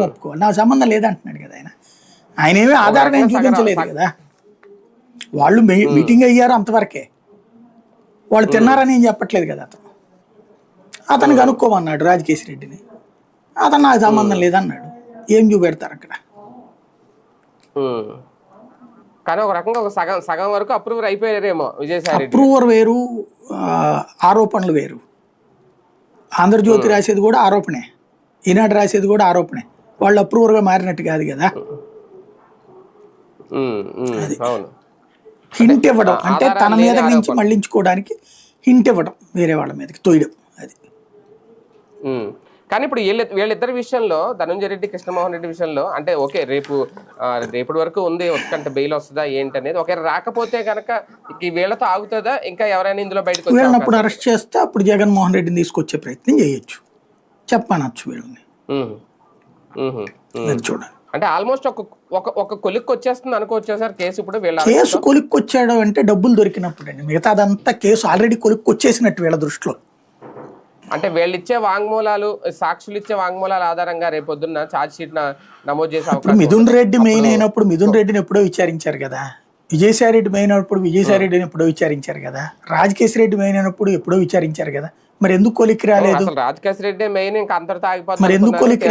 ఒప్పుకోవాలి, నాకు సంబంధం లేదంటున్నాడు కదా ఆయన. ఆయన ఏమీ ఆధారం ఏం చూపించలేదు కదా. వాళ్ళు మీటింగ్ అయ్యారు అంతవరకే, వాళ్ళు తిన్నారని ఏం చెప్పట్లేదు కదా. అతను కనుక్కోమన్నాడు రాజకేశ్ రెడ్డిని, అతను నాకు సంబంధం లేదన్నాడు. ఏం చూపెడతారు అక్కడ? కానీ ఒక రకంగా ఒక సగం వరకు అప్రూవర్ అయిపోయారేమో విజయసాయి రెడ్డి. అప్రూవర్ వేరు, ఆరోపణలు వేరు. ఆంధ్రజ్యోతి రాసేది కూడా ఆరోపణే, ఈనాడు రాసేది కూడా ఆరోపణే. వాళ్ళు అప్రూవర్గా మారినట్టు కాదు కదా. హింట్ ఇవ్వడం అంటే తన మీద నుంచి మళ్ళించుకోవడానికి హింట్ ఇవ్వడం, వేరే వాళ్ళ మీదకి తోయడం. అది కానీ ఇప్పుడు వీళ్ళిద్దరి విషయంలో, ధనంజయ రెడ్డి కృష్ణమోహన్ రెడ్డి విషయంలో అంటే ఓకే, రేపటి వరకు ఉంది ఒక్కంటే బెయిల్ వస్తుందా ఏంటి అనేది. ఒకవేళ రాకపోతే కనుక వీళ్ళతో ఆగుతుందా, ఇంకా ఎవరైనా ఇందులో బయటకు వీళ్ళని అప్పుడు అరెస్ట్ చేస్తే అప్పుడు జగన్మోహన్ రెడ్డిని తీసుకొచ్చే ప్రయత్నం చేయొచ్చు, చెప్పనొచ్చు వీళ్ళని. చూడాలి. అంటే ఆల్మోస్ట్ ఒక కొలిక్కి వచ్చేస్తుంది అనుకోవచ్చు సార్ కేసు. ఇప్పుడు కేసు కొలిక్కి వచ్చాడు అంటే డబ్బులు దొరికినప్పుడు అండి, మిగతా అదంతా కేసు ఆల్రెడీ కొలిక్కి వచ్చేసినట్టు వీళ్ళ దృష్టిలో. అంటే వీళ్ళు ఇచ్చే వాంగ్మూలాలు, సాక్షులు ఇచ్చే వాంగ్మూలాల ఆధారంగా రేపొద్దున్న ఛార్జ్ షీట్ నమోదు చేసే అవకాశం. మిథున్ రెడ్డి మెయిన్ అయినప్పుడు మిథున్ రెడ్డిని ఎప్పుడో విచారించారు కదా. విజయసాయి రెడ్డి మెయిన్ అయినప్పుడు విజయసాయి రెడ్డిని ఎప్పుడో విచారించారు కదా. రాజకేశ్ రెడ్డి మెయిన్ అయినప్పుడు ఎప్పుడో విచారించారు కదా. మరి ఎందుకు కొలిక్కి రాలేదు? రాజకేశ్ రెడ్డి మెయిన్ ఇంకా అంతటితో ఆగిపోతుంది. మరి ఎందుకు కొలిక్కి